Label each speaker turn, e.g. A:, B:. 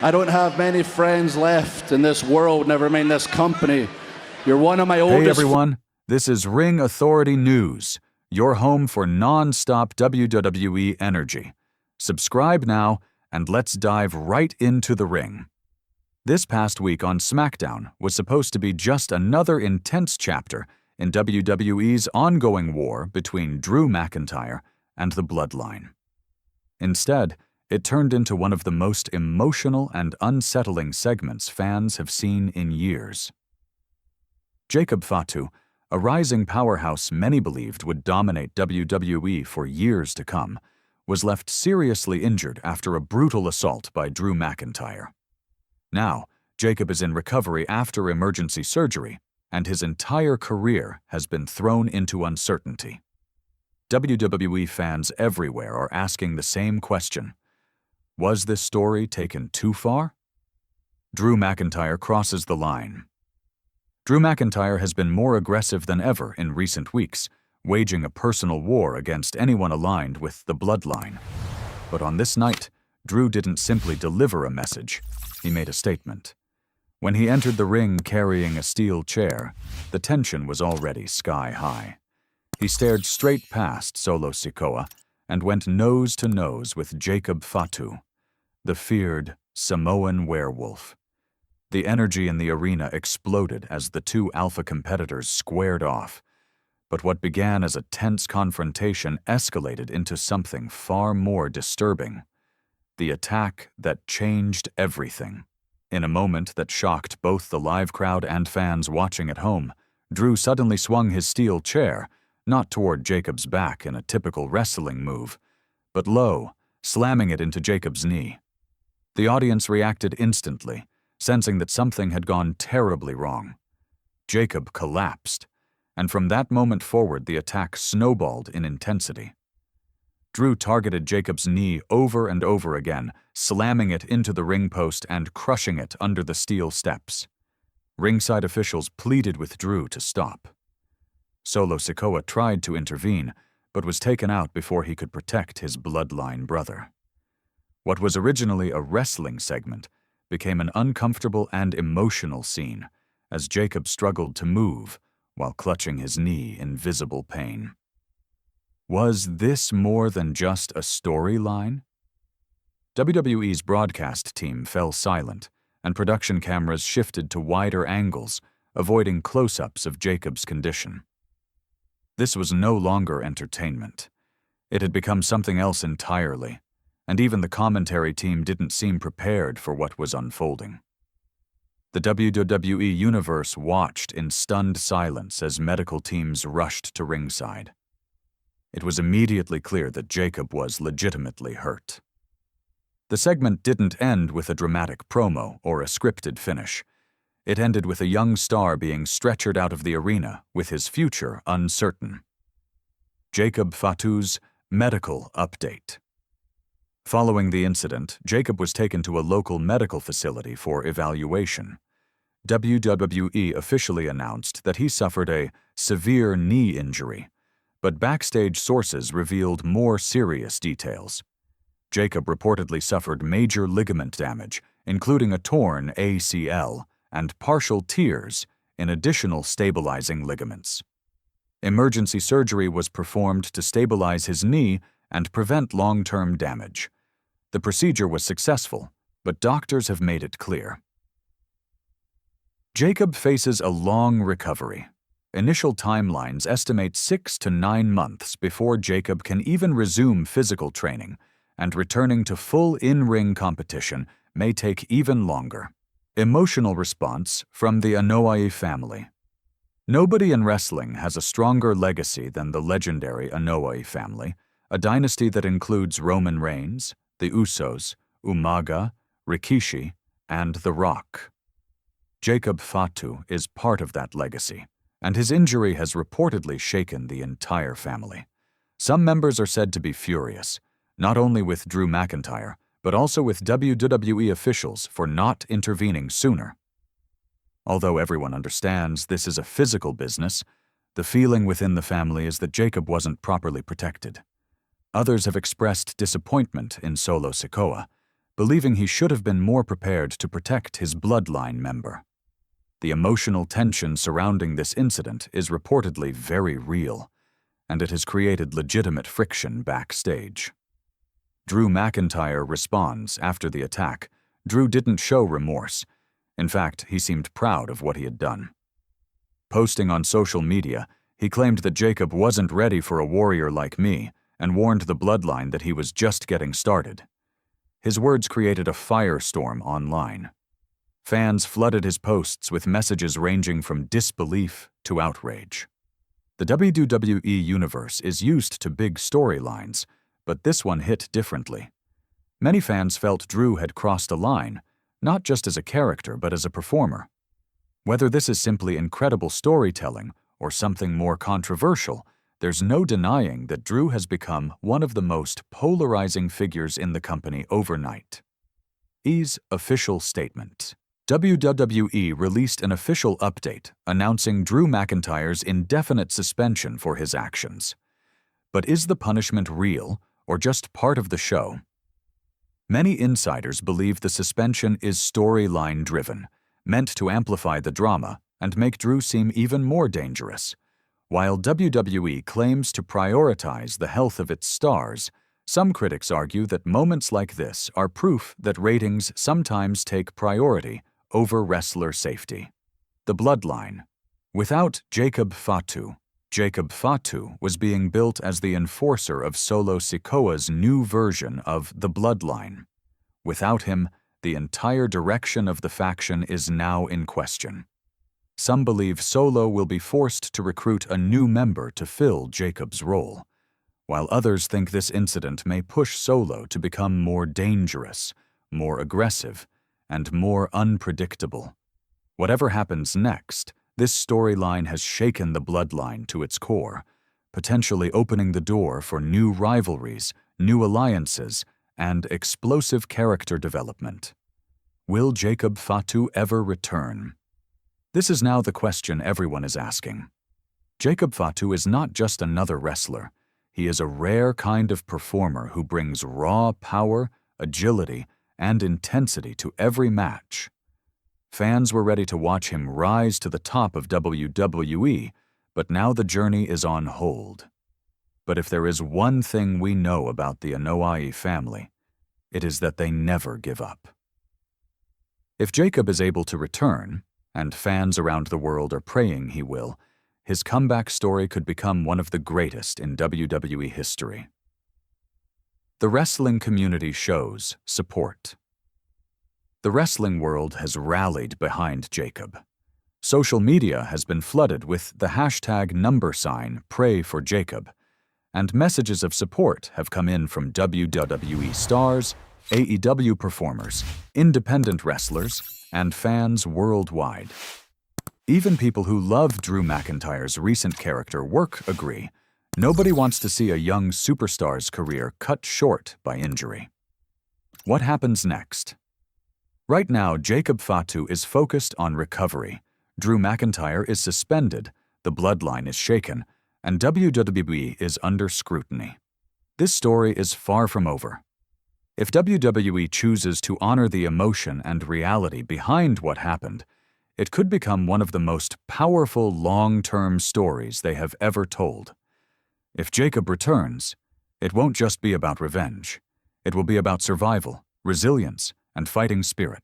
A: I don't have many friends left in this world, never mind this company. You're one of my oldest.
B: Hey everyone, this is Ring Authority News, your home for non-stop WWE energy. Subscribe now, and let's dive right into the ring. This past week on SmackDown was supposed to be just another intense chapter in WWE's ongoing war between Drew McIntyre and the Bloodline. Instead, it turned into one of the most emotional and unsettling segments fans have seen in years. Jacob Fatu, a rising powerhouse many believed would dominate WWE for years to come, was left seriously injured after a brutal assault by Drew McIntyre. Now, Jacob is in recovery after emergency surgery, and his entire career has been thrown into uncertainty. WWE fans everywhere are asking the same question. Was this story taken too far? Drew McIntyre crosses the line. Drew McIntyre has been more aggressive than ever in recent weeks, waging a personal war against anyone aligned with the Bloodline. But on this night, Drew didn't simply deliver a message, he made a statement. When he entered the ring carrying a steel chair, the tension was already sky high. He stared straight past Solo Sikoa and went nose to nose with Jacob Fatu, the feared Samoan werewolf. The energy in the arena exploded as the two alpha competitors squared off. But what began as a tense confrontation escalated into something far more disturbing. The attack that changed everything. In a moment that shocked both the live crowd and fans watching at home, Drew suddenly swung his steel chair, not toward Jacob's back in a typical wrestling move, but low, slamming it into Jacob's knee. The audience reacted instantly, sensing that something had gone terribly wrong. Jacob collapsed, and from that moment forward the attack snowballed in intensity. Drew targeted Jacob's knee over and over again, slamming it into the ring post and crushing it under the steel steps. Ringside officials pleaded with Drew to stop. Solo Sikoa tried to intervene, but was taken out before he could protect his Bloodline brother. What was originally a wrestling segment became an uncomfortable and emotional scene as Jacob struggled to move while clutching his knee in visible pain. Was this more than just a storyline? WWE's broadcast team fell silent, and production cameras shifted to wider angles, avoiding close-ups of Jacob's condition. This was no longer entertainment. It had become something else entirely, and even the commentary team didn't seem prepared for what was unfolding. The WWE Universe watched in stunned silence as medical teams rushed to ringside. It was immediately clear that Jacob was legitimately hurt. The segment didn't end with a dramatic promo or a scripted finish. It ended with a young star being stretchered out of the arena with his future uncertain. Jacob Fatu's medical update. Following the incident, Jacob was taken to a local medical facility for evaluation. WWE officially announced that he suffered a severe knee injury, but backstage sources revealed more serious details. Jacob reportedly suffered major ligament damage, including a torn ACL and partial tears in additional stabilizing ligaments. Emergency surgery was performed to stabilize his knee and prevent long-term damage. The procedure was successful, but doctors have made it clear. Jacob faces a long recovery. Initial timelines estimate 6 to 9 months before Jacob can even resume physical training, and returning to full in-ring competition may take even longer. Emotional response from the Anoa'i family. Nobody in wrestling has a stronger legacy than the legendary Anoa'i family, a dynasty that includes Roman Reigns, the Usos, Umaga, Rikishi, and The Rock. Jacob Fatu is part of that legacy, and his injury has reportedly shaken the entire family. Some members are said to be furious, not only with Drew McIntyre, but also with WWE officials for not intervening sooner. Although everyone understands this is a physical business, the feeling within the family is that Jacob wasn't properly protected. Others have expressed disappointment in Solo Sikoa, believing he should have been more prepared to protect his bloodline member. The emotional tension surrounding this incident is reportedly very real, and it has created legitimate friction backstage. Drew McIntyre responds after the attack. Drew didn't show remorse. In fact, he seemed proud of what he had done. Posting on social media, he claimed that Jacob wasn't ready for a warrior like me and warned the bloodline that he was just getting started. His words created a firestorm online. Fans flooded his posts with messages ranging from disbelief to outrage. The WWE Universe is used to big storylines, but this one hit differently. Many fans felt Drew had crossed a line, not just as a character but as a performer. Whether this is simply incredible storytelling or something more controversial, there's no denying that Drew has become one of the most polarizing figures in the company overnight. E's official statement. WWE released an official update announcing Drew McIntyre's indefinite suspension for his actions. But is the punishment real or just part of the show? Many insiders believe the suspension is storyline-driven, meant to amplify the drama and make Drew seem even more dangerous. While WWE claims to prioritize the health of its stars, some critics argue that moments like this are proof that ratings sometimes take priority over wrestler safety. The Bloodline. Without Jacob Fatu was being built as the enforcer of Solo Sikoa's new version of the Bloodline. Without him, the entire direction of the faction is now in question. Some believe Solo will be forced to recruit a new member to fill Jacob's role, while others think this incident may push Solo to become more dangerous, more aggressive, and more unpredictable. Whatever happens next, this storyline has shaken the Bloodline to its core, potentially opening the door for new rivalries, new alliances, and explosive character development. Will Jacob Fatu ever return? This is now the question everyone is asking. Jacob Fatu is not just another wrestler. He is a rare kind of performer who brings raw power, agility, and intensity to every match. Fans were ready to watch him rise to the top of WWE, but now the journey is on hold. But if there is one thing we know about the Anoa'i family, it is that they never give up. If Jacob is able to return, and fans around the world are praying he will, his comeback story could become one of the greatest in WWE history. The wrestling community shows support. The wrestling world has rallied behind Jacob. Social media has been flooded with the hashtag #PrayForJacob, and messages of support have come in from WWE stars, AEW performers, independent wrestlers, and fans worldwide. Even people who love Drew McIntyre's recent character work agree. Nobody wants to see a young superstar's career cut short by injury. What happens next? Right now, Jacob Fatu is focused on recovery. Drew McIntyre is suspended, the Bloodline is shaken, and WWE is under scrutiny. This story is far from over. If WWE chooses to honor the emotion and reality behind what happened, it could become one of the most powerful long-term stories they have ever told. If Jacob returns, it won't just be about revenge. It will be about survival, resilience, and fighting spirit.